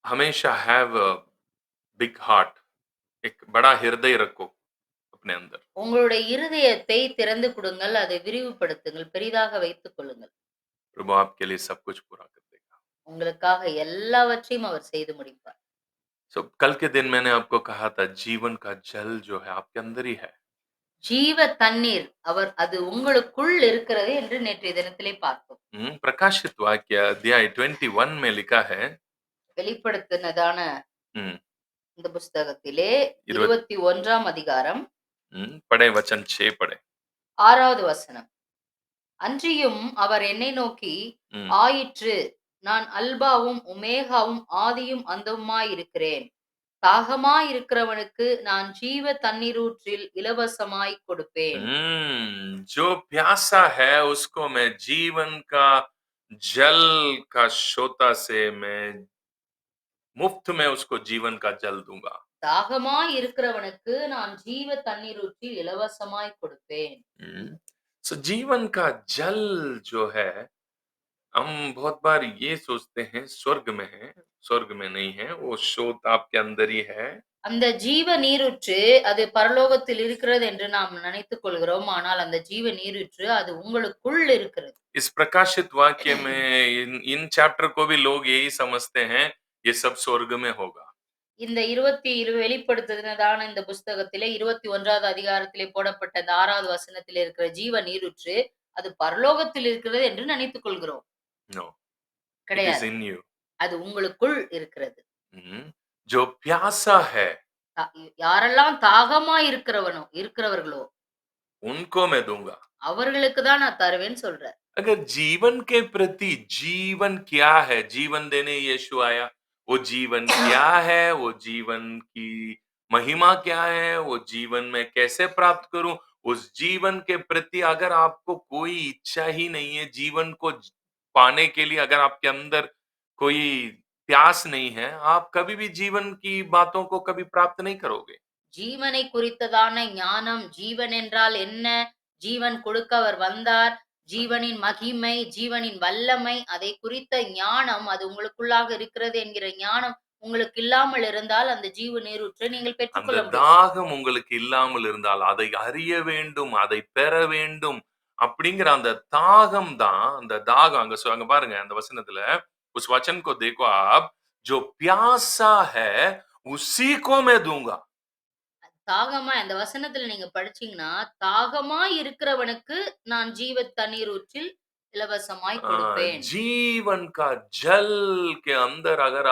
हमेशा have a big heart, एक बड़ा हृदय रखो अपने अंदर। உங்களுடைய இருதயத்தை திறந்து கொடுங்கள். அதை விரிவுபடுத்துங்கள். பெரிதாக வைத்துக் கொள்ளுங்கள். प्रभु आपके लिए सब कुछ पूरा कर देगा। உங்களுக்காக எல்லாவற்றையும் அவர் செய்து முடிப்பார். सो कल के दिन मैंने आपको कहा था जीवन का जल जो है आपके अंदर ही है। ஜீவ தண்ணீர் அவர் அது உங்களுக்குள் இருக்கிறது என்று நேற்றைய தினத்திலே பார்த்தோம். प्रकाशित वाक्य अध्याय 21 में लिखा है। வெளிப்படுத்தினதான हम्म, இந்த புஸ்தகத்திலே 20 21ஆம் அதிகாரம் पढ़े वचन 6 पढ़े। 6வது வசனம். அன்றியும் அவர் என்னை நோக்கி, हम्म, ஆயிற்று, நான் அல்பாவும் ஒமேகாவும் ஆதியும் அந்தமுமாயிருக்கிறேன். தாகமாயிருக்கிறவனுக்கு நான் ஜீவ தண்ணீரூற்றில் இலவசமாய் கொடுப்பேன். जो प्यासा है उसको मैं जीवन का जल का सोता से मैं मुफ्त में उसको जीवन का जल दूंगा। தாகமாயிருக்கிறவனுக்கு நான் ஜீவ தண்ணீரூற்றில் இலவசமாய் கொடுப்பேன். सो जीवन का जल जो है, हम बहुत बार ये सोचते हैं स्वर्ग में है, स्वर्ग में नहीं है, वो स्रोत आपके अंदर ही है। அந்த ஜீவ நீரூற்று அது பரலோகத்தில் இருக்கிறது என்று நாம் நினைத்துக் கொள்கிறோம். ஆனால் அந்த ஜீவ நீரூற்று அது உங்களுக்குள் இருக்கிறது. इस प्रकाशित वाक्य में इन चैप्टर को भी लोग यही समझते हैं, ये सब स्वर्ग में होगा। இந்த வெளிப்படுத்தினதான இந்த புஸ்தகத்திலே 21வது அதிகாரத்திலே போடப்பட்ட இந்த 6வது வசனத்திலே இருக்கிற ஜீவ நீரூற்று அது பரலோகத்தில் இருக்கிறது என்று நினைத்துக் கொள்கிறோம். नो, इट इज கிடையாது. इन यू। அது உங்களுக்குள் இருக்கிறது. जो प्यासा है யாரெல்லாம் தாகமா இருக்கிறவர்களோ उनको मैं दूंगा। அவர்களுக்கு தான் நான் தருவேன்னு சொல்றார். अगर जीवन के प्रति, जीवन क्या है, जीवन देने यीशु आया, वो जीवन क्या है, वो जीवन की महिमा क्या है, वो जीवन में कैसे प्राप्त करूं, उस जीवन के प्रति अगर आपको कोई इच्छा ही नहीं है, जीवन को पाने के लिए अगर आपके अंदर कोई प्यास नहीं है, आप कभी भी जीवन की बातों को कभी प्राप्त नहीं करोगे। ஜீவனை குறித்ததான ஞானம், ஜீவன் என்றால் என்ன, ஜீவன் கொடுக்க அவர் வந்தார், ஜீவனின் மகிமை, ஜீவனின் வல்லமை, அதை குறித்த ஞானம் அது உங்களுக்குள்ளாக இருக்கிறது என்கிற ஞானம் உங்களுக்கு இல்லாமல் இருந்தால் அந்த ஜீவ நீரூற்றை நீங்கள் அந்த பெற்றுக்கொள்ள முடியாது. தாகம் உங்களுக்கு இல்லாமல் இருந்தால், அதை அறிய வேண்டும், அதை பெற வேண்டும் அப்படிங்கிற அந்த தாகம் தான், அந்த தாகம் அங்க பாருங்க அந்த வசனத்துல, उस वचन को देखो आप, जो प्यासा है उसी को मैं दूंगा। தாகமா அந்த வசனத்துல நீங்க படிச்சீங்கன்னா, தாகமாய் இருக்கிறவனுக்கு நான் ஜீவ தண்ணீர் ஊற்றில் இலவசமாய் கொடுப்பேன். जीवन का जल के अंदर अगर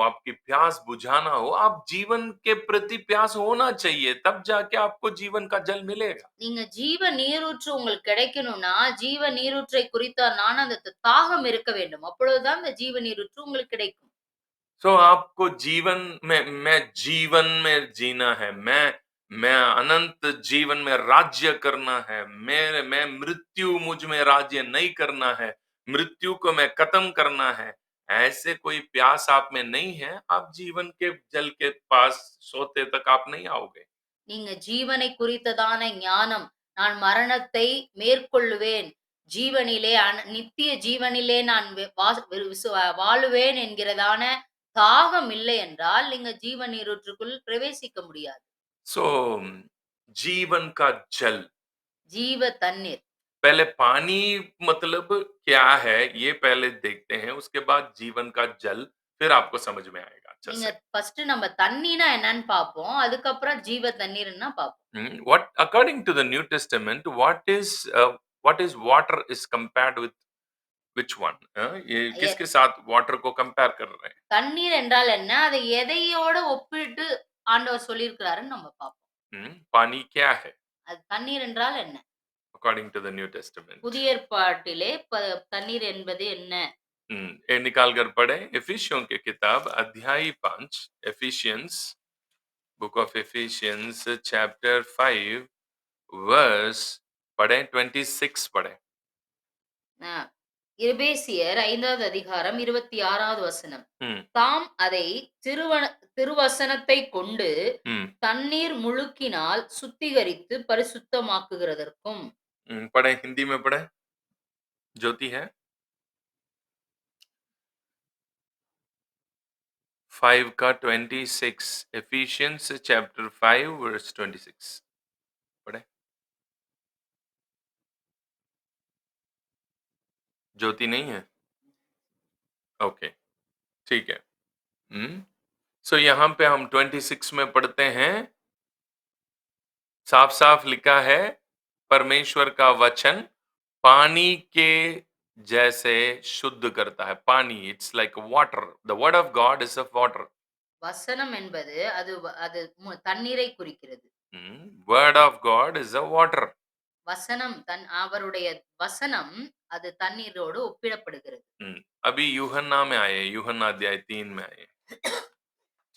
आपकी प्यास बुझाना हो, आप जीवन के प्रति प्यास होना चाहिए, तब जाके आपको जीवन का जल मिलेगा। நீங்க ஜீவ நீரூற்று உங்களுக்கு கிடைக்கணும்னா, ஜீவ நீரூற்றை குறித்தான அந்த தாகம் இருக்க வேண்டும். அப்பொழுதுதான் அந்த ஜீவ நீரூற்று உங்களுக்கு கிடைக்கும். सो आपको जीवन में, मैं जीवन में जीना है, मैं अनंत जीवन में राज्य करना है, मैं मृत्यु मुझ में राज्य नहीं करना है, मृत्यु को मैं खत्म करना है, ऐसे कोई प्यास आप में नहीं है, आप जीवन के जल के पास सोते तक आप नहीं आओगे। நீங்க ஜீவனை குறித்ததான ஞானம், நான் மரணத்தை மேற்கொள்ளுவேன், ஜீவனிலே நித்திய ஜீவனிலே நான் வாழுவேன் என்கிறதான தாகம் இல்லை என்றால், நீங்க ஜீவ நீரூற்றுக்குள் பிரவேசிக்க முடியாது. सो जीवन का जल, ஜீவ தண்ணீர். पहले पानी मतलब क्या है ये पहले देखते हैं, उसके बाद जीवन का जल फिर आपको समझ में आएगा अच्छा நீங்க से। ஃபர்ஸ்ட் நம்ம தண்ணீனா என்னன்னு பார்ப்போம். அதுக்கப்புறம் ஜீவ தண்ணீர்னா பார்ப்போம். What according to the New Testament, what is water is compared with which one? ये எ किसके साथ वाटर को कंपेयर कर रहे हैं? தண்ணீர் என்றால் என்ன? அதை எதையோட ஒப்பிட்டு ஆண்டவர் சொல்லியிருக்கிறாருன்னு நம்ம பார்ப்போம். पानी क्या है அது தண்ணீர் என்றால் என்ன? according to the New Testament? புதிய ஏற்பாட்டிலே தண்ணீர் என்பது என்ன? ये निकाल कर पढ़े एफिसियों की किताब अध्याय 5, Ephesians, book of Ephesians chapter 5 verse पढ़े 26 पढ़े। அ எபேசியர் 5வது அதிகாரம் 26வது வசனம். हम्म தாம் அதை திருவசனத்தைக் கொண்டு हम्म தண்ணீர் முழுக்கினால் சுத்திகரித்து பரிசுத்தமாக்குகிறதற்கும். पढ़े, हिंदी में पढ़े, ज्योति है। 5 का 26, एफिशिएंस चैप्टर 5 वर्स 26 पढ़े। ज्योति नहीं है? ओके, ठीक है। सो यहाँ पे हम 26 में पढ़ते हैं, साफ साफ लिखा है, परमेश्वर का वचन पानी के जैसे शुद्ध करता है। पानी, it's like water, the word of God is a water. வசனம் என்பது அது தண்ணீரை குறிக்கிறது. Word of God is a water. வசனம் அவருடைய வசனம் அது தண்ணீரோடு ஒப்பிடப்படுகிறது. अभी यूहन्ना में आए, यूहन्ना अध्याय 3 में आए,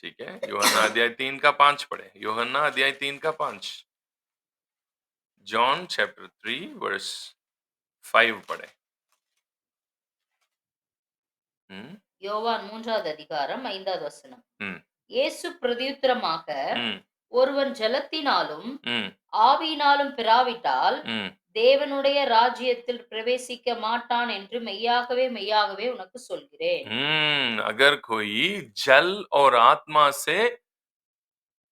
ठीक है। यूहन्ना अध्याय 3 का 5 पढ़े, यूहन्ना अध्याय 3 का 5, जॉन चैप्टर 3 वर्स 5 पढ़े। हम्म யோவான் 3வது அதிகாரம் 5வது வசனம். हम्म இயேசு பிரதியுத்தரமாக, हम्म ஒருவன் ஜலத்தினாலும் हम्म ஆவியினாலும் பிராவிட்டால் हम्म தேவனுடைய ராஜ்யத்தில் பிரவேசிக்க மாட்டான் என்று மெய்யாகவே மெய்யாகவே உனக்கு சொல்கிறேன். अगर कोई जल और आत्मा से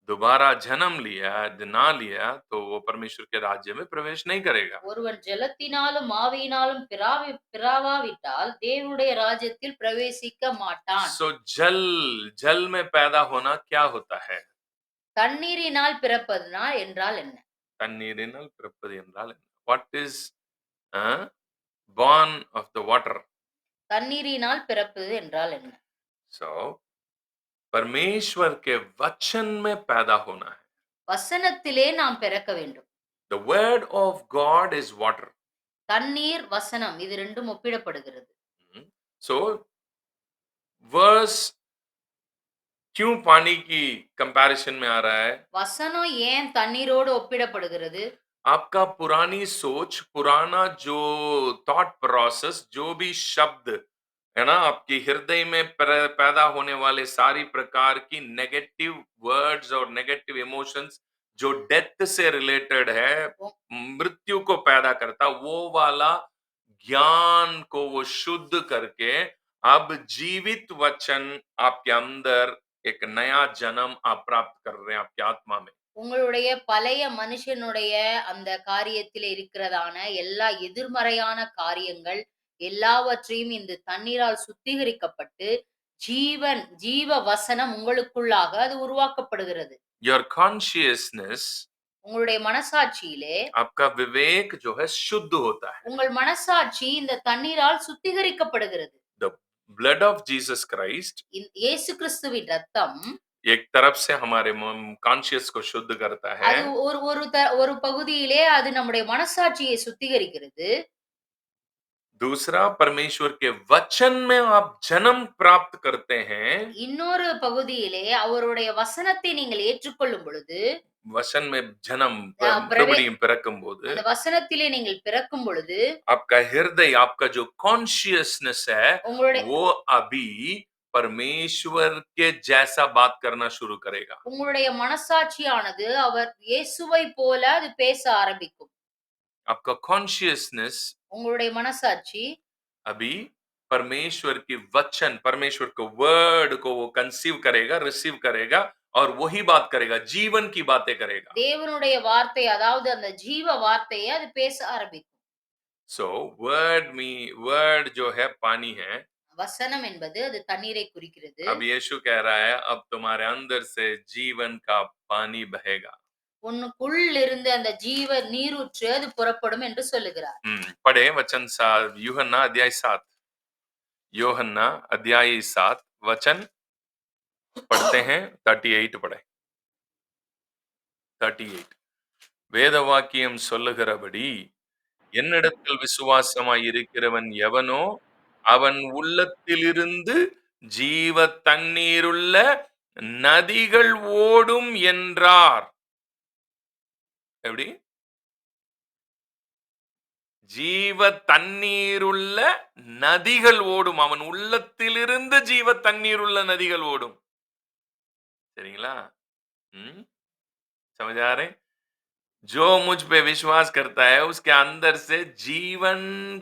दोबारा जन्म लिया ना लिया तो वो परमेश्वर के राज्य में प्रवेश नहीं करेगा। ஒருவன் ஜலத்தினாலும் ஆவியினாலும் பிராவாவிட்டால் தேவனுடைய ராஜ்யத்தில் பிரவேசிக்க மாட்டான். सो जल, जल में पैदा होना क्या होता है? தண்ணீரினால் பிறப்பதுனா என்றால் என்ன? தண்ணீரினால் பிறப்பது என்றால் என்ன? What is born of the water? தண்ணீரினால் பிறப்பது என்றால் என்ன? So परमेश्वर के वचन में पैदा होना है। வசனத்திலே நாம் பிறக்க வேண்டும். The word of God is water. தண்ணீர், வசனம் இது ரெண்டும் ஒப்பிடப்படுகிறது. So verse क्यों पानी की कंपैरिजन में आ रहा है? வசனம் ஏன் தண்ணீரோடு ஒப்பிடப்படுகிறது? आपका पुरानी सोच, पुराना जो थॉट प्रोसेस, जो भी शब्द है ना, आपके हृदय में पैदा होने वाले सारी प्रकार की नेगेटिव वर्ड्स और नेगेटिव इमोशंस जो डेथ से रिलेटेड है, मृत्यु को पैदा करता, वो वाला ज्ञान को वो शुद्ध करके अब जीवित वचन आपके अंदर एक नया जन्म आप प्राप्त कर रहे हैं आपकी आत्मा में। உங்களுடைய பழைய மனுஷனுடைய அந்த காரியத்திலே இருக்கிறதான எல்லா எதிர்மறையான காரியங்கள் எல்லாவற்றையும் இந்த தண்ணீரால் சுத்திகரிக்கப்பட்டு ஜீவ வசனம் உங்களுக்குள்ளாக அது உருவாக்கப்படுகிறது. Your consciousness, உங்களுடைய மனசாட்சியிலே आपका विवेक जो है शुद्ध होता है। உங்கள் மனசாட்சி இந்த தண்ணீரால் சுத்திகரிக்கப்படுகிறது. The blood of Jesus Christ, இயேசு கிறிஸ்துவின் ரத்தம் एक तरफ से हमारे कॉन्शियस को शुद्ध करता है, அது ஒரு பகுதியிலே அது நம்முடைய மனசாட்சியை சுத்திகரிக்கிறது. दूसरा परमेश्वर के वचन में आप जन्म प्राप्त करते हैं। இன்னொரு பகுதியிலே அவருடைய வசனத்தை நீங்கள் ஏற்றுக்கொள்ளும் பொழுது, वचन में जन्म மறுபடியும் பிறக்கும் போது, அந்த வசனத்திலே நீங்கள் பிறக்கும் பொழுது, आपका हृदय, आपका जो कॉन्शियसनेस है, உங்களுடைய वो अभी परमेश्वर के जैसा बात करना शुरू करेगा। உங்களுடைய மனசாட்சியானது அவர் இயேசுவை போல அது பேச ஆரம்பிக்கும். आपका कॉन्शियसनेस உங்களுடைய மனசாட்சி अभी परमेश्वर की वचन, परमेश्वर को वर्ड को वो कंसीव करेगा, रिसीव करेगा और वही बात करेगा, जीवन की बातें करेगा। தேவனுடைய வார்த்தை, அதாவது அந்த ஜீவ வார்த்தையை அது பேச ஆரம்பிக்கும். सो वर्ड जो है पानी है। வசனம் என்பது அது தண்ணீரை குறிக்கிறது. अब यीशु कह रहा है, अब तुम्हारे अंदर से जीवन का पानी बहेगा। உன்னுக்குள் இருந்து அந்த ஜீவ நீரூற்று அது புறப்படும் என்று சொல்லுகிறார். पढ़े वचन 7, यूहन्ना अध्याय 7, यूहन्ना अध्याय 7 वचन पढ़ते हैं। 38 पढ़े, 38, வேதவாக்கியம் சொல்லுகிறபடி என்னிடத்தில் விசுவாசமாய் இருக்கிறவன் எவனோ அவன் உள்ளத்திலிருந்து ஜீவ தண்ணீருள்ள நதிகள் ஓடும் என்றார். எப்படி? ஜீவ தண்ணீருள்ள நதிகள் ஓடும், அவன் உள்ளத்திலிருந்து ஜீவ தண்ணீருள்ள நதிகள் ஓடும். சரிங்களா? समझ आ रहे? जो मुझ पे विश्वास करता है उसके अंदर से जीवन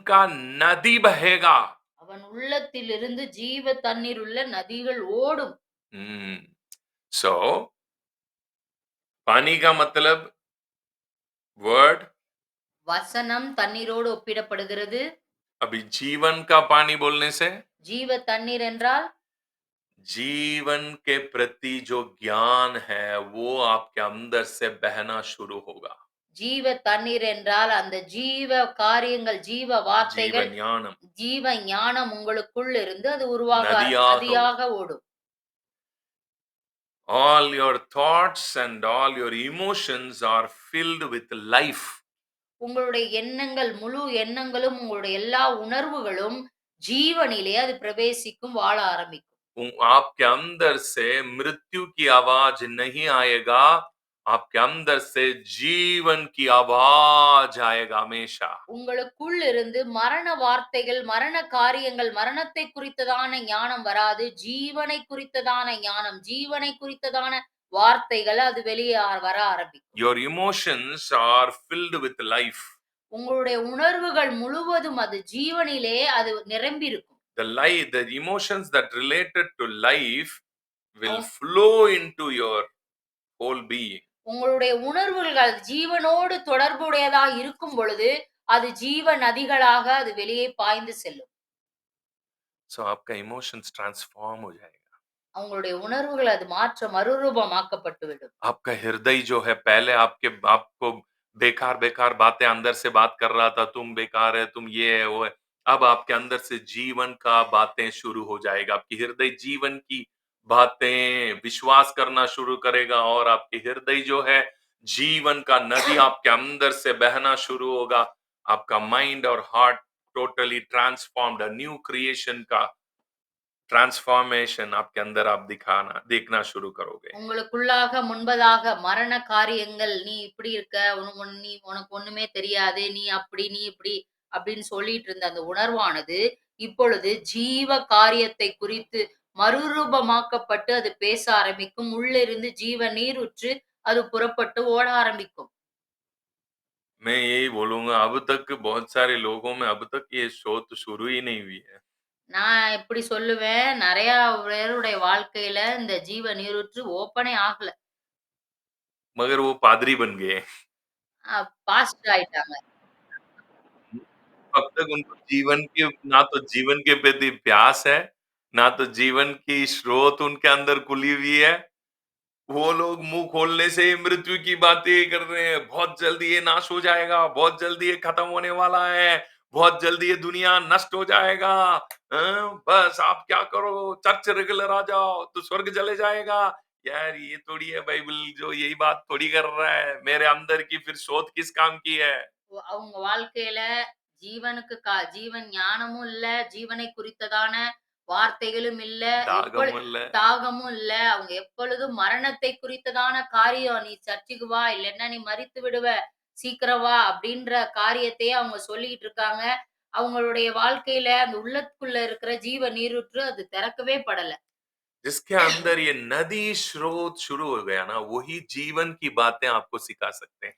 का नदी बहेगा। அவன் உள்ளத்திலிருந்து ஜீவ தண்ணீர் உள்ள நதிகள் ஓடும். हम्म सो पानी का मतलब वर्ड வசனம் தண்ணீரோடு ஒப்பிடப்படுகிறது. अभी जीवन का पानी बोलने से ஜீவ தண்ணீர் என்றால் जीवन के प्रति जो ज्ञान है वो आपके अंदर से बहना शुरू होगा ஜீவ தண்ணீர் என்றால் அந்த ஜீவ காரியங்கள், ஜீவ வார்த்தைகள், जीवन ज्ञानम ஜீவ ஞானம் உங்களுக்குள் இருந்து அது உருவாக नदियां होगा நதியாக ஓடும். all your thoughts and all your emotions are filled with life உங்களுடைய எண்ணங்கள், முழு எண்ணங்களும், உங்களுடைய எல்லா உணர்வுகளும் ஜீவனிலே அது பிரவேசிக்கும், வாழ ஆரம்பிக்கும். आपके अंदर से मृत्यु की आवाज नहीं आएगा आपके अंदर से जीवन की आवाज आएगा हमेशा உங்களுக்குள் இருந்து மரண வார்த்தைகள், மரண காரியங்கள், மரணத்தை குறித்ததான ஞானம் வராது. ஜீவனை குறித்ததான ஞானம், ஜீவனை குறித்ததான வார்த்தைகள் அது வெளியே வர ஆரம்பிக்கும். your emotions are filled with life உங்களுடைய உணர்வுகள் முழுவதும் அது ஜீவனிலே அது நிரம்பியிருக்கும். the emotions that related to life will அவ் flow into your whole being உங்களுடைய உணர்வுகள் ஜீவனோடு தொடர்புடையதாக இருக்கும் பொழுது, அது ஜீவ நதிகளாக அது வெளியே பாய்ந்து செல்லும். so आपका emotions transform हो जाएगा அவங்களுடைய உணர்வுகள் அது மறுரூபமாக்கப்பட்டு விடும். आपका हृदय जो है पहले आपको बेकार बेकार बातें अंदर से बात कर रहा था तुम बेकार है तुम ये है वो है अब आपके अंदर से जीवन का बातें शुरू हो जाएगा आपकी हृदय जीवन की बातें विश्वास करना शुरू करेगा और आपकी हृदय जो है जीवन का नदी आपके अंदर से बहना शुरू होगा आपका माइंड और heart totally transformed new creation का ट्रांसफॉर्मेशन आपके अंदर आप दिखाना देखना शुरू करोगे உங்களுக்குள்ளாக முன்பதாக மரண காரியங்கள், "நீ இப்படி இருக்க, உனக்கு ஒண்ணுமே தெரியாது, நீ அப்படி, நீ இப்படி" அப்படின்னு சொல்லிட்டு இருந்த அந்த உணர்வானது, இப்பொழுது ஜீவ காரியத்தை குறித்து மறுரூபமாக்கப்பட்டு அது பேச ஆரம்பிக்கும். உள்ளிருந்து ஜீவ நீரூற்று அது புறப்பட்டு ஓட ஆரம்பிக்கும். मैं यही बोलूंगा अब तक बहुत सारे लोगों में अब तक ये शोध शुरू ही नहीं हुई है நான் இப்படி சொல்லுவேன், நெறையா பேருடைய வாழ்க்கையில இந்த ஜீவ நீரூற்று ஓப்பனே ஆகல. मगर वो पादरी बन गए பாஸ்டர் ஆயிட்டாங்க. अब तक उनको जीवन की ना तो जीवन के प्रति प्यास है ना तो जीवन की स्रोत उनके अंदर खुली हुई है वो लोग मुंह खोलने से ही मृत्यु की बातें कर रहे हैं बहुत जल्दी ये नाश हो जाएगा बहुत जल्दी ये खत्म होने वाला है बहुत जल्दी ये दुनिया नष्ट हो जाएगा बस आप क्या करो चर्च रेगुलर आ जाओ तो स्वर्ग चले जाएगा यार ये थोड़ी है बाइबल जो यही बात थोड़ी कर रहा है मेरे अंदर की फिर शोध किस काम की है அவங்க வாழ்க்கையில ஜீவனுக்கு ஜீவன் ஞானமும் இல்ல, ஜீவனை குறித்ததான வார்த்தைகளும் இல்ல, தாகமும் இல்ல தாகமும் இல்ல. அவங்க எப்பொழுதும் மரணத்தை குறித்ததான காரியம், "நீ சர்ச்சுக்கு வா, இல்லன்னா நீ மரித்து விடுவ, சீக்கிரம் வா" அப்படின்ற காரியத்தையே அவங்க சொல்லிட்டு இருக்காங்க. அவங்களுடைய வாழ்க்கையில அந்த உள்ளத்துக்குள்ள இருக்கிற ஜீவ நீரூற்று அது திறக்கவே படல. जिसके अंदर ये नदी स्रोत शुरू हो गया ना वही जीवन की बातें आपको सिखा सकते हैं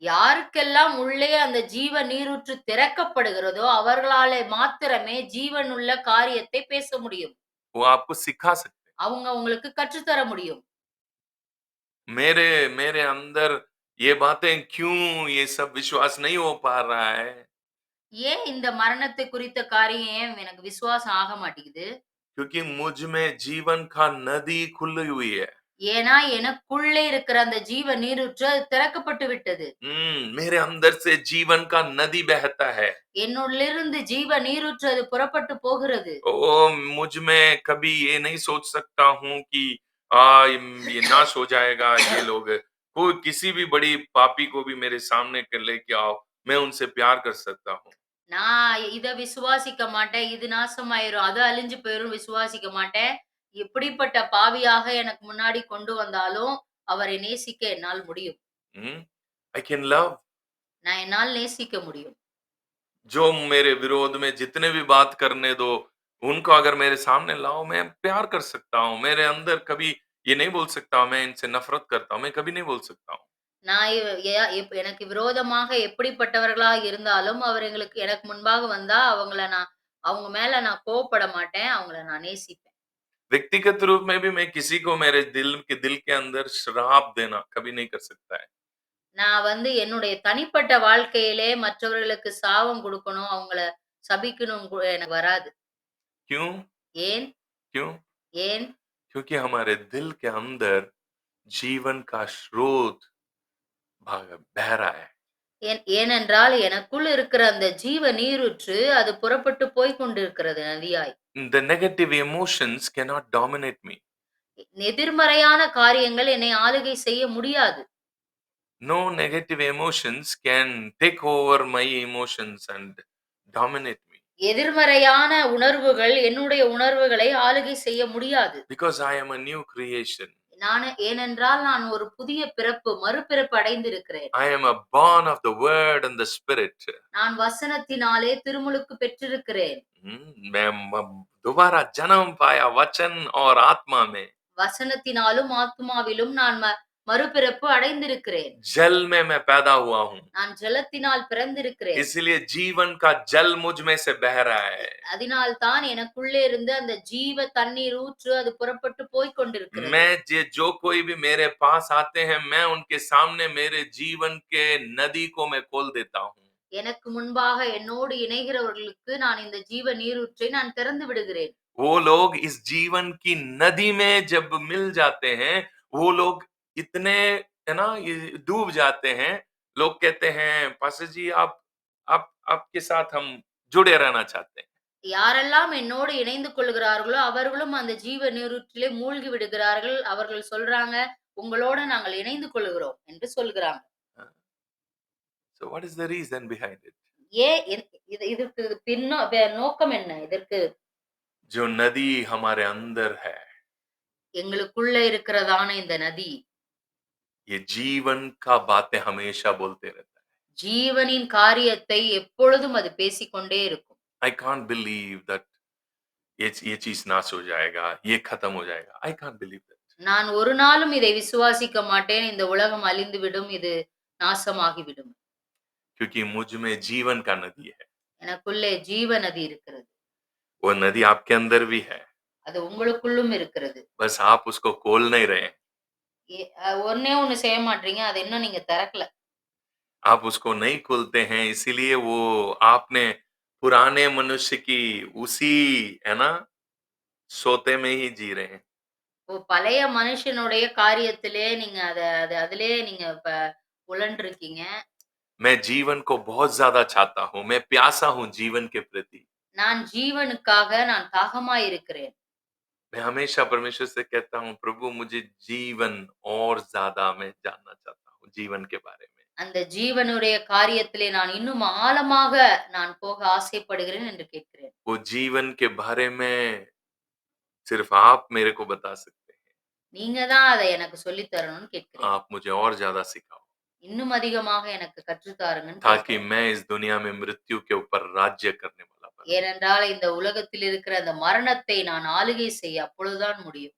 யாருக்கெல்லாம் உள்ளே அந்த ஜீவ நீரூற்று திறக்கப்படுகிறதோ, அவர்களாலே மாத்திரமே ஜீவனுள்ள காரியத்தை பேச முடியும். वो आपको सिखा सकते அவங்க உங்களுக்கு கற்றுத்தர முடியும். हैं मेरे मेरे अंदर ये बातें क्यों ये सब विश्वास नहीं हो पा रहा है ஏன் இந்த மரணத்தை குறித்த காரியம் ஏன் எனக்கு விசுவாசம் ஆக மாட்டேங்குது? क्योंकि मुझ में जीवन का नदी खुली हुई है ஏன்னா எனக்குள்ளே இருக்கிற அந்த ஜீவ நீரூற்று அது திறக்கப்பட்டு விட்டது. मेरे अंदर से जीवन का नदी बहता है என்னுள்ளிருந்து ஜீவ நீரூற்று அது புறப்பட்டு போகிறது. ओ मुझ में कभी ये नहीं सोच सकता हूँ कि ये नाश हो जाएगा ये लोग कोई किसी भी बड़ी पापी को भी मेरे सामने कर लेके आओ मैं उनसे प्यार कर सकता हूँ நான் இத விசுவாசிக்க மாட்டேன். இது நாசமாயிரும். அது அழிஞ்சு போயிரும் விசுவாசிக்க மாட்டேன். எப்படிப்பட்ட பாவியாக எனக்கு முன்னாடி கொண்டு வந்தாலும், அவரை நேசிக்க என்னால் முடியும். आई कैन लव என்னால் நேசிக்க முடியும். जो मेरे विरोध में जितने भी बात करने दो उनको अगर मेरे सामने लाओ मैं प्यार कर सकता हूँ मेरे अंदर कभी ये नहीं बोल सकता मैं इनसे नफरत करता हूँ मैं कभी नहीं बोल सकता हूँ நான் எனக்கு விரோதமாக எப்படிப்பட்டவர்களாக இருந்தாலும், அவர் எனக்கு முன்பாக வந்தா, அவங்க மேல நான் கோவப்பட மாட்டேன். அவங்கள நான் நேசிப்பேன். व्यक्तिगत रूप में भी मैं किसी को मेरे दिल के अंदर श्राप देना कभी नहीं कर सकता है। நான் வந்து என்னுடைய தனிப்பட்ட வாழ்க்கையிலே மற்றவர்களுக்கு சாபம் குடுக்கணும், அவங்கள சபிக்கணும் எனக்கு வராது. क्यों? ஏன்? क्यों? ஏன்? क्योंकि हमारे दिल के अंदर जीवन का स्रोत बह रहा है। ஏனென்றால் எனக்குள் இருக்கிற அந்த ஜீவ நீரூற்று அது புறப்பட்டு போய்க் கொண்டிருக்கிறது நதியாய். The negative emotions cannot dominate me. எதிர்மறையான காரியங்கள் என்னை ஆளுகை செய்ய முடியாது. No negative emotions can take over my emotions and dominate me. எதிர்மறையான உணர்வுகள் என்னுடைய உணர்வுகளை ஆளுகை செய்ய முடியாது. Because I am a new creation. ஏனென்றால் நான் ஒரு புதிய பிறப்பு, மறுபிறப்பு அடைந்திருக்கிறேன். I am a born of the word and the spirit. நான் வசனத்தினாலே திருமுழுக்கு பெற்றிருக்கிறேன். मैं दोबारा जन्म पाया वचन और आत्मा में। வசனத்தினாலும் ஆத்துமாவிலும் நான் மறுபிறப்பு அடைந்திருக்கிறேன். जल में मैं पैदा हुआ हूँ। நான் ஜலத்தினால் பிறந்திருக்கிறேன். इसलिए जीवन का जल मुझ में से बह रहा है। அதனால் தான் எனக்குள்ளே இருந்து அந்த ஜீவ தண்ணீர் ஊற்று அது புறப்பட்டு போய் கொண்டிருக்கிறது. मैं जो कोई भी मेरे पास आते हैं मैं उनके सामने मेरे जीवन के नदी को मैं खोल देता हूँ। எனக்கு முன்பாக என்னோடு இணைகிறவர்களுக்கு நான் இந்த ஜீவ நீரூற்றை நான் திறந்து விடுகிறேன். वो लोग इस जीवन की नदी में जब मिल जाते हैं वो लोग इतने है ना ये डूब जाते हैं। लोग कहते हैं पास्टर जी आप आपके साथ हम जुड़े रहना चाहते हैं। யாரெல்லாம் என்னோடு இணைந்து கொள்கிறார்களோ அவர்களும் அந்த ஜீவ நீரூற்றிலே மூழ்கி விடுகிறார்கள். அவர்கள் சொல்றாங்க, உங்களோட நாங்கள் இணைந்து கொள்கிறோம் என்று சொல்கிறாங்க. So what is the reason behind it? இதற்கு நோக்கம் என்ன? இதற்கு जो नदी हमारे अंदर है எங்களுக்குள்ள இருக்கிறதான இந்த நதி ये जीवन का बातें हमेशा बोलते रहता है। ஜீவனின் காரியத்தை எப்பொழுதும் அது பேசிக்கொண்டே இருக்கும். I can't believe that ये चीज नाश हो जाएगा, ये खत्म हो जाएगा। I can't believe that. நான் ஒரு நாளும் இதை விசுவாசிக்க மாட்டேன். இந்த உலகம் அழிந்து விடும், இது நாசமாகிவிடும். क्योंकि मुझ में जीवन का नदी है। எனக்குள்ளே ஜீவ நதி இருக்கிறது. वो नदी आपके अंदर भी है। அது உங்களுக்குள்ளும் இருக்கிறது. बस आप उसको खोल नहीं रहे। ஒண்ணே ஒண்ணு செய்ய மாட்டீங்க. அது இன்னும் நீங்க திறக்கல. आप उसको नहीं खोलते हैं इसीलिए वो आपने पुराने मनुष्य की उसी है ना सोते में ही जी रहे हैं। பழைய மனுஷனுடைய காரியத்திலே நீங்க அதிலே நீங்க உழன்றிருக்கீங்க. मैं जीवन को बहुत ज्यादा चाहता हूँ। मैं प्यासा हूँ जीवन के प्रति। நான் ஜீவனுக்காக நான் தாகமாய் இருக்கிறேன். मैं हमेशा परमेश्वर से कहता हूँ प्रभु मुझे जीवन और ज्यादा मैं जानना चाहता हूँ जीवन के बारे में। அந்த ஜீவனுடைய காரியத்திலே நான் இன்னும் ஆழமாக நான் போக ஆசைப்படுகிறேன் என்று கேட்கிறேன். वो जीवन के बारे में सिर्फ आप मेरे को बता सकते हैं। நீங்க தான் அதை எனக்கு சொல்லி தரணும்னு கேட்கிறேன். आप मुझे और ज्यादा सिखाओ இன்னும் அதிகமாக எனக்கு கற்று தாருங்கன்னு ताकि கேட்கிறேன். मैं इस दुनिया में मृत्यु के ऊपर राज्य करने वाला बनूं। ஏனென்றால் இந்த உலகத்தில் இருக்கிற அந்த மரணத்தை நான் ஆளுகை செய்ய அப்பொழுதுதான் முடியும்.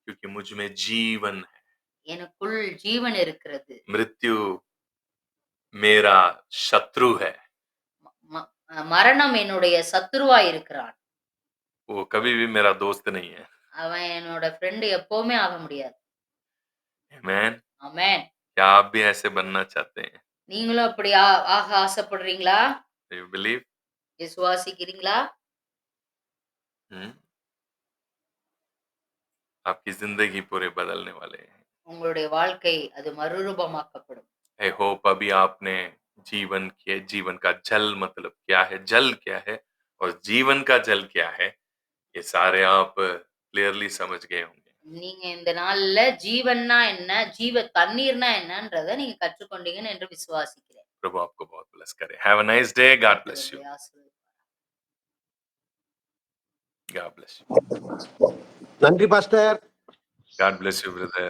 क्योंकि मुझ में जीवन है। எனக்குள் ஜீவன் இருக்கிறது. मृत्यु मेरा शत्रु है। மரணம் என்னுடைய சத்துருவாய் இருக்கிறான். वो कभी भी मेरा दोस्त नहीं है। அவன் என்னோட ஃப்ரெண்ட் எப்பவுமே ஆக முடியாது. आमेन। ஆமென். क्या आप भी ऐसे बनना चाहते हैं? நீங்களும் அப்படி ஆக ஆசைப்படுறீங்களா? You believe? விசுவாசிக்கிறீங்களா? आपकी जिंदगी पूरे बदलने वाले हैं। உங்களுடைய வாழ்க்கை அது மறுரூபமாக்கப்படும். I hope अभी आपने जीवन का जल मतलब क्या है, जल क्या है और जीवन का जल क्या है, ये सारे आप क्लियरली समझ गए होंगे। நீங்க இந்த நாள்ல ஜீவன்னா என்ன, ஜீவ தண்ணீர்னா என்னன்றதை நீங்க கற்றுக்கொண்டீங்கன்னு என்று விசுவாசிக்கிறேன். प्रभु आपको बहुत ब्लेस करे। Have a nice day. God bless you. God bless you. நன்றி pastor. God bless you, brother.